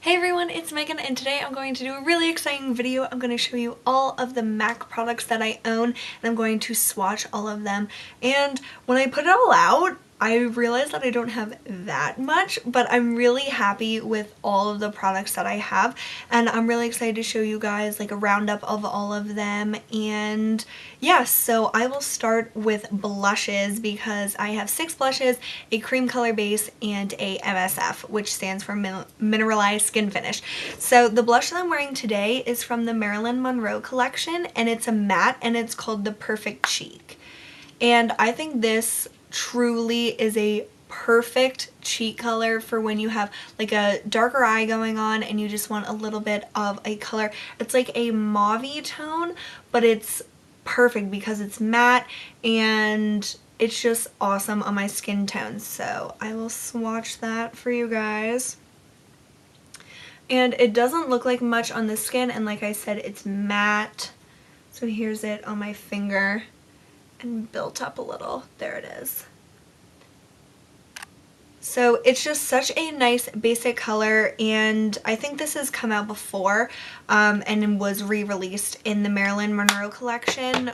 Hey everyone, it's Megan and today I'm going to do a really exciting video. I'm going to show you all of the MAC products that I own and I'm going to swatch all of them. And when I put it all out, I realized that I don't have that much, but I'm really happy with all of the products that I have and I'm really excited to show you guys like a roundup of all of them. And yeah, so I will start with blushes because I have 6 blushes, a cream color base, and a MSF, which stands for Mineralized Skin Finish. So the blush that I'm wearing today is from the Marilyn Monroe collection and it's a matte and it's called the Perfect Cheek. And I think this truly is a perfect cheek color for when you have like a darker eye going on and you just want a little bit of a color. It's like a mauve-y tone, but it's perfect because it's matte and it's just awesome on my skin tone. So I will swatch that for you guys. And it doesn't look like much on the skin, and like I said, it's matte. So here's it on my finger and built up a little. There it is. So it's just such a nice basic color, and I think this has come out before and was re-released in the Marilyn Monroe collection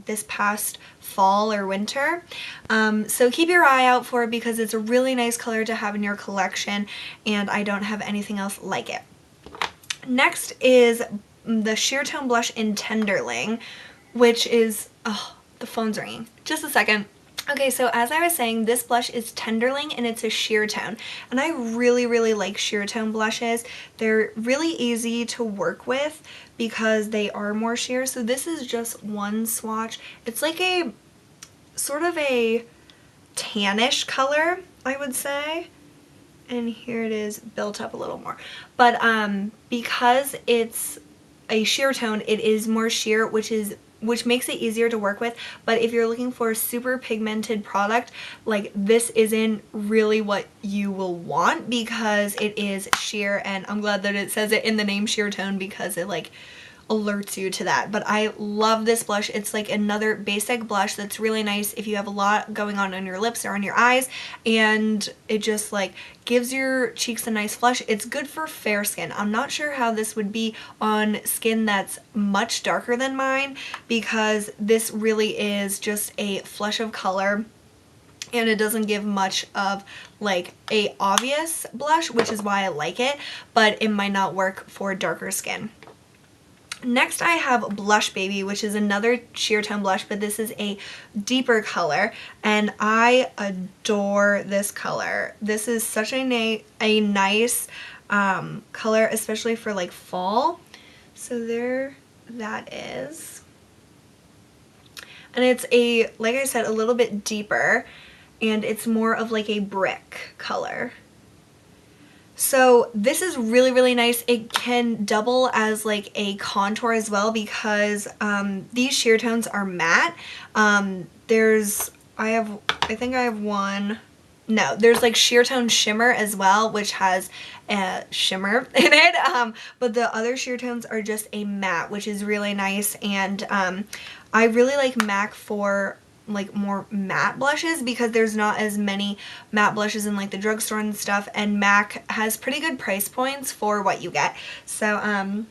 this past fall or winter. So keep your eye out for it because it's a really nice color to have in your collection and I don't have anything else like it. Next is the sheertone blush in Tenderling, which is, oh, the phone's ringing. Just a second. Okay, so as I was saying, this blush is Tenderling and it's a sheer tone. And I really like sheer tone blushes. They're really easy to work with because they are more sheer. So this is just one swatch. It's like a sort of a tannish color, I would say. And here it is built up a little more. But because it's a sheer tone, it is more sheer, which makes it easier to work with. But if you're looking for a super pigmented product, like this isn't really what you will want because it is sheer, and I'm glad that it says it in the name sheer tone because it like alerts you to that. But I love this blush. It's like another basic blush that's really nice if you have a lot going on your lips or on your eyes, and it just like gives your cheeks a nice flush. It's good for fair skin. I'm not sure how this would be on skin that's much darker than mine because this really is just a flush of color and it doesn't give much of like a obvious blush, which is why I like it, but it might not work for darker skin. Next I have Blushbaby, which is another sheer tone blush, but this is a deeper color and I adore this color. This is such a nice color, especially for like fall. So there that is. And it's a, like I said, a little bit deeper and it's more of like a brick color. So this is really nice. It can double as like a contour as well because these sheer tones are matte. There's like sheer tone shimmer as well, which has a shimmer in it. But the other sheer tones are just a matte, which is really nice. And I really like MAC for like more matte blushes because there's not as many matte blushes in like the drugstore and stuff, and MAC has pretty good price points for what you get. So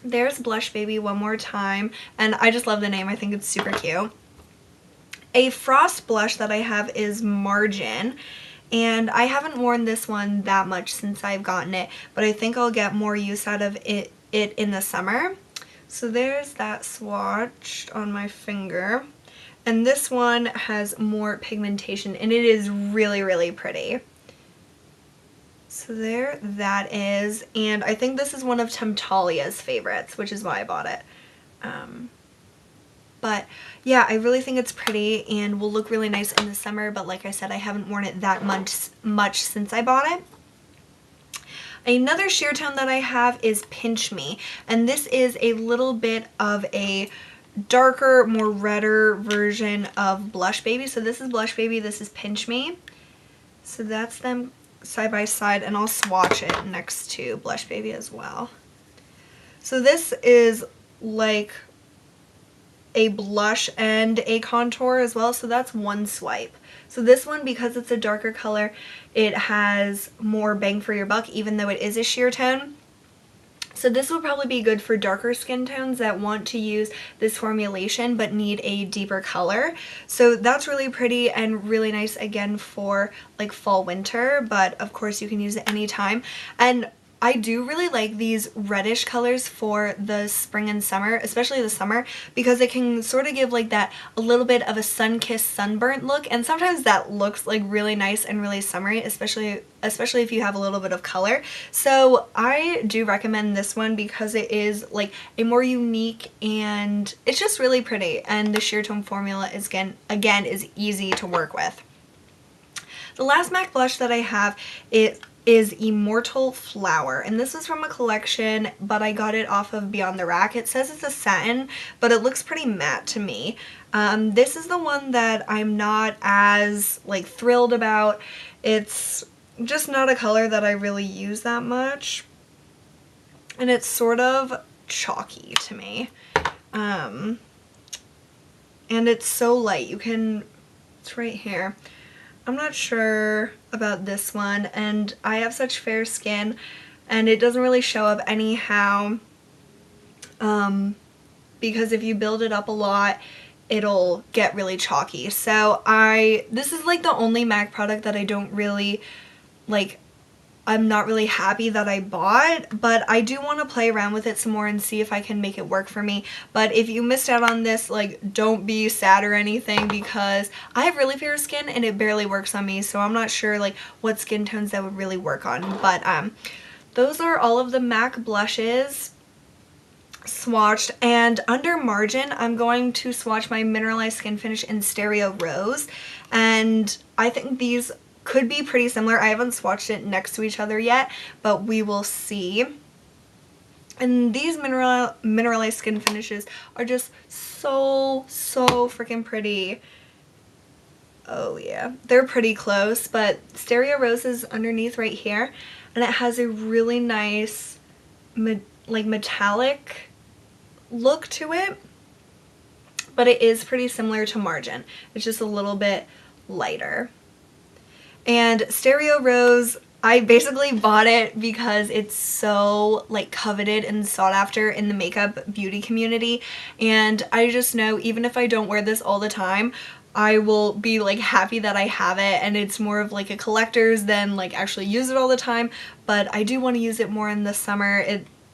there's Blushbaby one more time, and I just love the name. I think it's super cute. A frost blush that I have is Margin, and I haven't worn this one that much since I've gotten it, but I think I'll get more use out of it in the summer. So there's that swatched on my finger. And this one has more pigmentation and it is really pretty. So there that is, and I think this is one of Temptalia's favorites, which is why I bought it. But yeah, I really think it's pretty and will look really nice in the summer, but like I said, I haven't worn it that much since I bought it. Another sheer tone that I have is Pinch Me, and this is a little bit of a darker, more redder version of Blushbaby. So this is Blushbaby, this is Pinch Me. So that's them side by side, and I'll swatch it next to Blushbaby as well. So this is like a blush and a contour as well, so that's one swipe. So this one, because it's a darker color, it has more bang for your buck, even though it is a sheer tone. So this will probably be good for darker skin tones that want to use this formulation but need a deeper color. So that's really pretty and really nice again for like fall winter, but of course you can use it anytime. And I do really like these reddish colors for the spring and summer, especially the summer, because it can sort of give like that a little bit of a sun-kissed sunburnt look, and sometimes that looks like really nice and really summery, especially if you have a little bit of color. So I do recommend this one because it is like a more unique and it's just really pretty, and the sheer tone formula is again is easy to work with. The last MAC blush that I have is Immortal Flower, and this is from a collection, but I got it off of Beyond the Rack. It says it's a satin, but it looks pretty matte to me. This is the one that I'm not as like thrilled about. It's just not a color that I really use that much, and it's sort of chalky to me. And it's so light. It's right here. I'm not sure about this one, and I have such fair skin and it doesn't really show up anyhow, because if you build it up a lot it'll get really chalky. So this is like the only MAC product that I don't really like, I'm not really happy that I bought, but I do want to play around with it some more and see if I can make it work for me. But if you missed out on this, like, don't be sad or anything, because I have really fair skin and it barely works on me, so I'm not sure like what skin tones that would really work on. But those are all of the MAC blushes swatched, and under margin I'm going to swatch my Mineralized Skin Finish in Stereo Rose, and I think these could be pretty similar. I haven't swatched it next to each other yet, but we will see. And these mineralized skin finishes are just so freaking pretty. Oh yeah, they're pretty close, but Stereo Rose is underneath right here, and it has a really nice like metallic look to it, but it is pretty similar to Margin. It's just a little bit lighter. And Stereo Rose, I basically bought it because it's so like coveted and sought after in the makeup beauty community, and I just know even if I don't wear this all the time, I will be like happy that I have it, and it's more of like a collector's than like actually use it all the time. But I do want to use it more in the summer.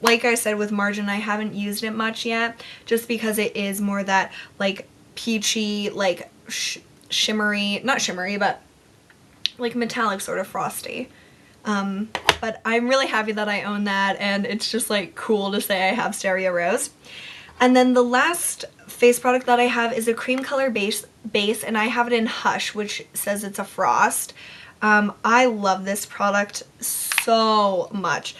Like I said with Margin, I haven't used it much yet just because it is more that like peachy, like shimmery, not shimmery, but like metallic sort of frosty. But I'm really happy that I own that, and it's just like cool to say I have Stereo Rose. And then the last face product that I have is a cream color base, and I have it in Hush, which says it's a frost. I love this product so much.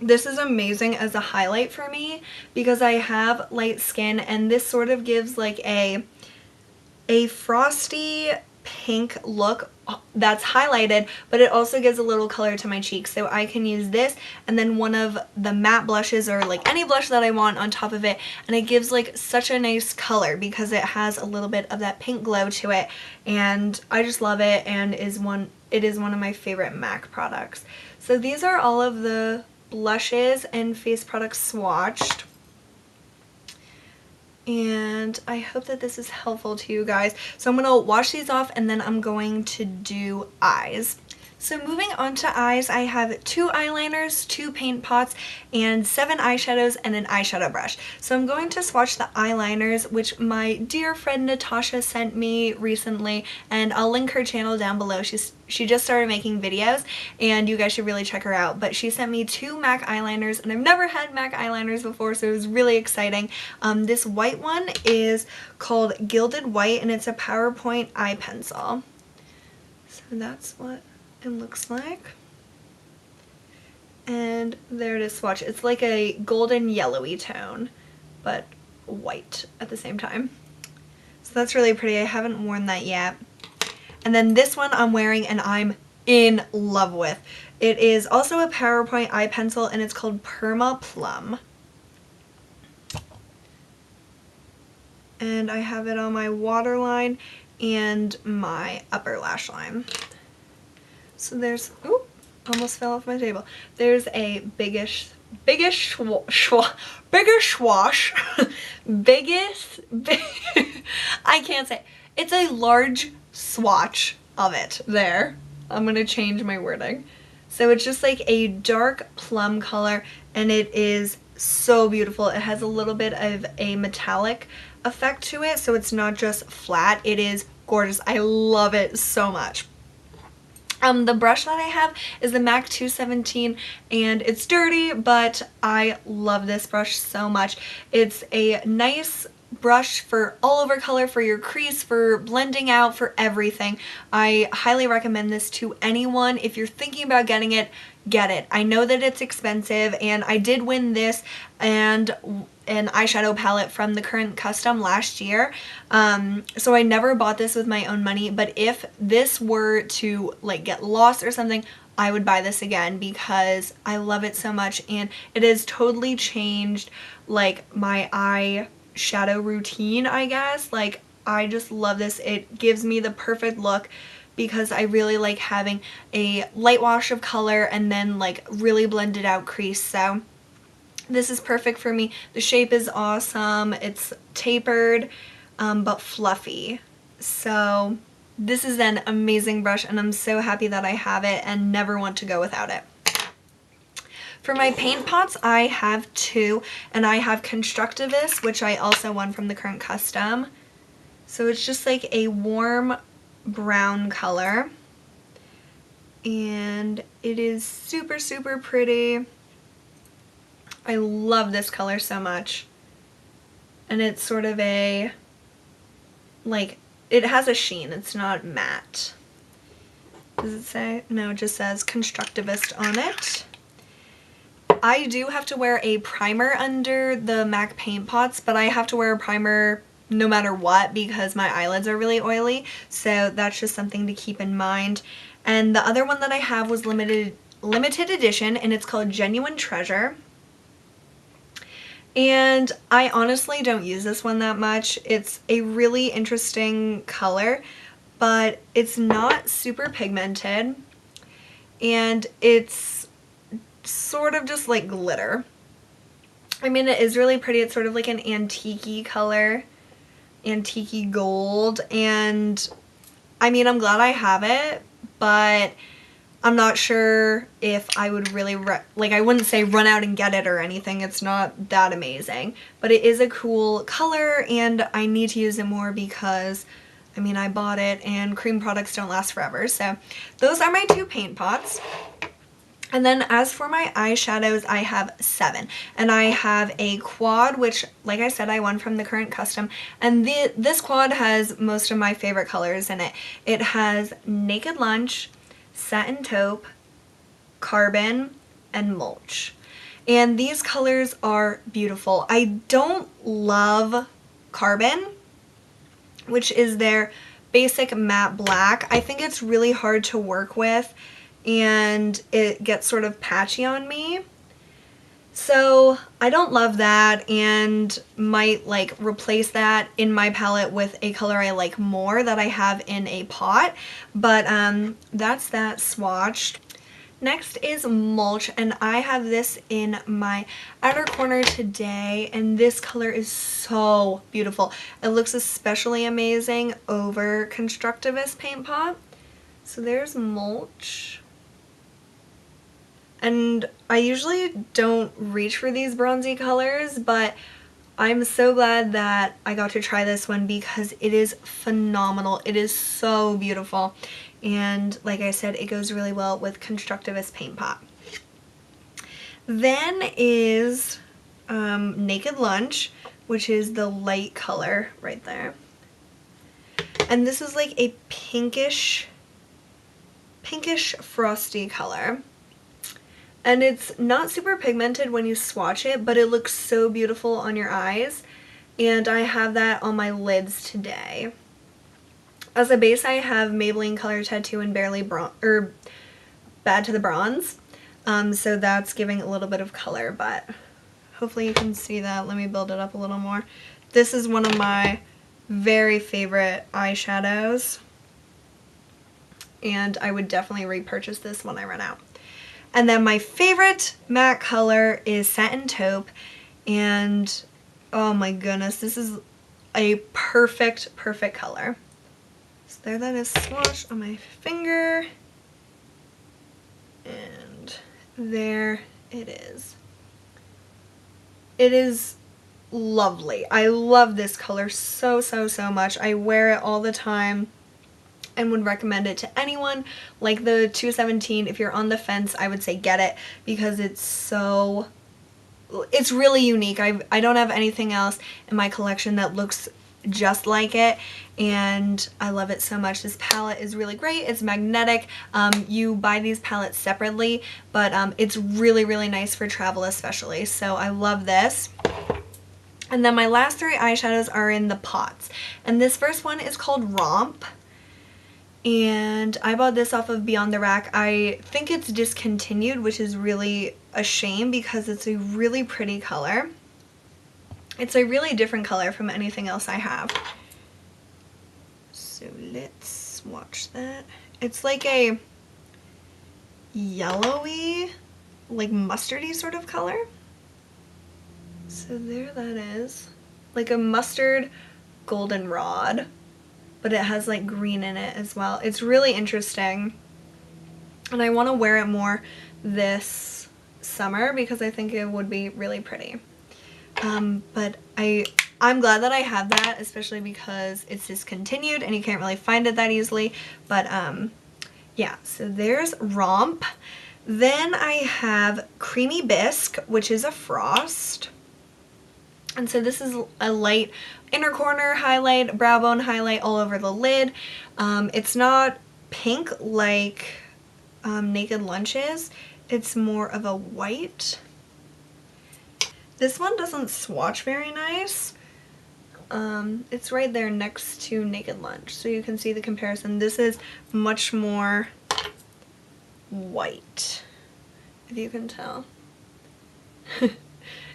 This is amazing as a highlight for me because I have light skin, and this sort of gives like a frosty pink look that's highlighted, but it also gives a little color to my cheeks. So I can use this and then one of the matte blushes or like any blush that I want on top of it, and it gives like such a nice color because it has a little bit of that pink glow to it, and I just love it, and it is one of my favorite MAC products. So these are all of the blushes and face products swatched, and I hope that this is helpful to you guys. So I'm going to wash these off and then I'm going to do eyes. So moving on to eyes, I have 2 eyeliners, 2 paint pots, and 7 eyeshadows and an eyeshadow brush. So I'm going to swatch the eyeliners, which my dear friend Natasha sent me recently, and I'll link her channel down below. She just started making videos, and you guys should really check her out. But she sent me 2 MAC eyeliners, and I've never had MAC eyeliners before, so it was really exciting. This white one is called Gilded White, and it's a PowerPoint eye pencil. So that's what it looks like, and there it is swatch. It's like a golden yellowy tone but white at the same time, so that's really pretty. I haven't worn that yet. And then this one I'm wearing and I'm in love with. It is also a PowerPoint eye pencil, and it's called Permaplum, and I have it on my waterline, and my upper lash line. So there's, ooh, almost fell off my table. There's a biggest swatch. I can't say. It's a large swatch of it there. I'm gonna change my wording. So it's just like a dark plum color, and it is so beautiful. It has a little bit of a metallic effect to it, so it's not just flat. It is gorgeous. I love it so much. The brush that I have is the MAC 217, and it's dirty, but I love this brush so much. It's a nice brush for all over color, for your crease, for blending out, for everything. I highly recommend this to anyone. If you're thinking about getting it, get it. I know that it's expensive, and I did win this and an eyeshadow palette from the Current Custom last year, so I never bought this with my own money, but if this were to like get lost or something, I would buy this again because I love it so much, and it has totally changed like my eyeshadow routine, I guess. Like, I just love this. It gives me the perfect look because I really like having a light wash of color and then like really blended out crease. So this is perfect for me. The shape is awesome. It's tapered but fluffy. So this is an amazing brush, and I'm so happy that I have it and never want to go without it. For my paint pots, I have two, and I have Constructivist, which I also won from the Current Custom. So it's just like a warm brown color, and it is super, super pretty. I love this color so much, and it's sort of a, like, it has a sheen, it's not matte. Does it say? No, it just says Constructivist on it. I do have to wear a primer under the MAC paint pots, but I have to wear a primer no matter what because my eyelids are really oily, so that's just something to keep in mind. And the other one that I have was limited edition, and it's called Genuine Treasure. And I honestly don't use this one that much. It's a really interesting color, but it's not super pigmented, and it's sort of just like glitter. I mean, it is really pretty. It's sort of like an antique-y color, antique-y gold, and I mean, I'm glad I have it, but I'm not sure if I would really, I wouldn't say run out and get it or anything. It's not that amazing, but it is a cool color, and I need to use it more because, I mean, I bought it, and cream products don't last forever. So those are my two paint pots. And then as for my eyeshadows, I have 7, and I have a quad, which, like I said, I won from the Current Custom, and this quad has most of my favorite colors in it. It has Naked Lunch, Satin Taupe, Carbon, and Mulch. And these colors are beautiful. I don't love Carbon, which is their basic matte black. I think it's really hard to work with, and it gets sort of patchy on me. So I don't love that, and might like replace that in my palette with a color I like more that I have in a pot. But that's that swatched. Next is Mulch, and I have this in my outer corner today, and this color is so beautiful. It looks especially amazing over Constructivist paint pot. So there's Mulch. And I usually don't reach for these bronzy colors, but I'm so glad that I got to try this one because it is phenomenal. It is so beautiful. And like I said, it goes really well with Constructivist paint pot. Then is Naked Lunch, which is the light color right there. And this is like a pinkish frosty color. And it's not super pigmented when you swatch it, but it looks so beautiful on your eyes. And I have that on my lids today. As a base, I have Maybelline Color Tattoo and Bad to the Bronze. So that's giving a little bit of color, but hopefully you can see that. Let me build it up a little more. This is one of my very favorite eyeshadows, and I would definitely repurchase this when I run out. And then my favorite MAC color is Satin Taupe, and oh my goodness, this is a perfect color. So there that is swatched on my finger, and there it is. It is lovely. I love this color so much. I wear it all the time and would recommend it to anyone. Like the 217, if you're on the fence, I would say get it because it's really unique. I don't have anything else in my collection that looks just like it, and I love it so much. This palette is really great. It's magnetic. You buy these palettes separately, but it's really nice for travel especially, so I love this. And then my last three eyeshadows are in the pots, and this first one is called Romp, and I bought this off of Beyond the Rack. I think it's discontinued, which is really a shame because it's a really pretty color. It's a really different color from anything else I have. So let's swatch that. It's like a yellowy, like mustardy sort of color. So there that is. Like a mustard goldenrod, but it has like green in it as well. It's really interesting, and I want to wear it more this summer because I think it would be really pretty. But I'm glad that I have that, especially because it's discontinued and you can't really find it that easily. But yeah, so there's Romp. Then I have Creamy Bisque, which is a frost. And so this is a light inner corner highlight, brow bone highlight all over the lid. It's not pink like Naked Lunch is. It's more of a white. This one doesn't swatch very nice. It's right there next to Naked Lunch, so you can see the comparison. This is much more white, if you can tell.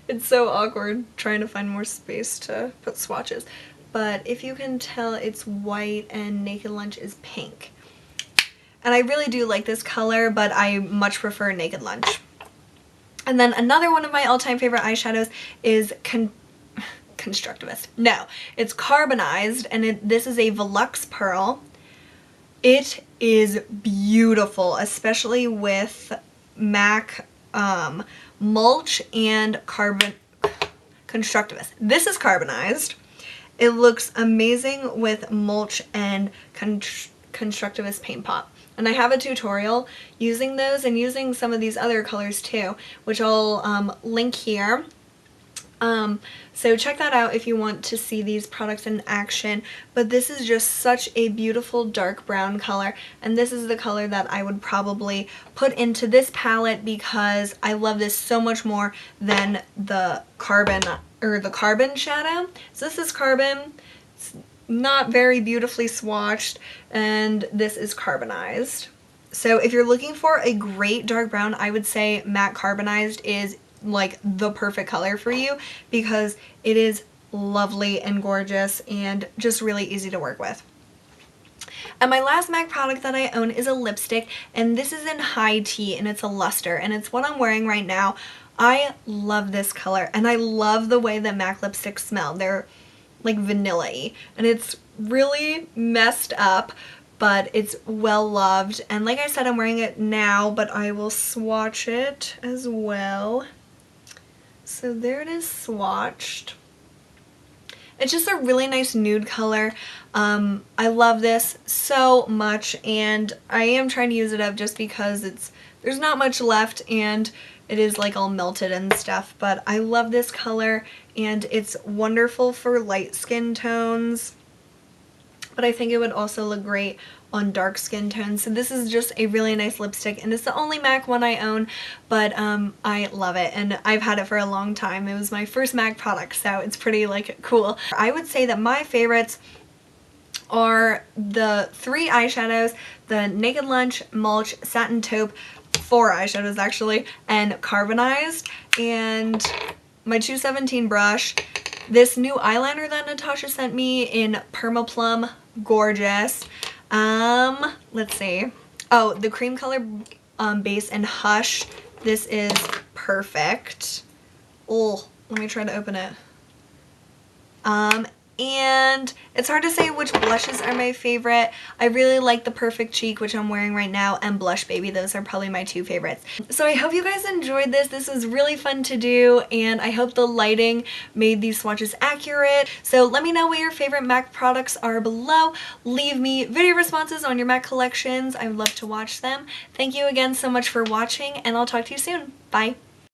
It's so awkward trying to find more space to put swatches. But if you can tell, it's white and Naked Lunch is pink. And I really do like this color, but I much prefer Naked Lunch. And then another one of my all-time favorite eyeshadows is Constructivist. No, it's Carbonized, and this is a Volux Pearl. It is beautiful, especially with MAC Mulch and Constructivist. This is Carbonized. It looks amazing with Mulch and Constructivist Paint Pot. And I have a tutorial using those and using some of these other colors too, which I'll link here. So check that out if you want to see these products in action. But this is just such a beautiful dark brown color, and this is the color that I would probably put into this palette because I love this so much more than the Carbon shadow. So this is Carbon. It's not very beautifully swatched, and this is Carbonized. So if you're looking for a great dark brown, I would say MAC Carbonized is like the perfect color for you because it is lovely and gorgeous and just really easy to work with. And my last MAC product that I own is a lipstick, and this is in High Tea, and it's a Lustre, and it's what I'm wearing right now. I love this color, and I love the way that MAC lipsticks smell. They're like vanilla-y, and it's really messed up, but it's well loved. And like I said, I'm wearing it now, but I will swatch it as well. So there it is swatched. It's just a really nice nude color. I love this so much, and I am trying to use it up just because there's not much left and it is like all melted and stuff, but I love this color and it's wonderful for light skin tones, but I think it would also look great on dark skin tones. So this is just a really nice lipstick, and it's the only MAC one I own, but I love it and I've had it for a long time. It was my first MAC product, so it's pretty like cool. I would say that my favorites are the three eyeshadows, the Naked Lunch, Mulch, Satin Taupe, 4 eyeshadows actually, and Carbonized, and my 217 brush, This new eyeliner that Natasha sent me in Permaplum, gorgeous. Let's see. Oh, the cream color base in Hush. This is perfect. Oh, let me try to open it. And it's hard to say which blushes are my favorite. I really like the Perfect Cheek, which I'm wearing right now, and Blushbaby. Those are probably my two favorites. So I hope you guys enjoyed this. This was really fun to do, and I hope the lighting made these swatches accurate. So let me know what your favorite MAC products are below. Leave me video responses on your MAC collections. I would love to watch them. Thank you again so much for watching, and I'll talk to you soon. Bye!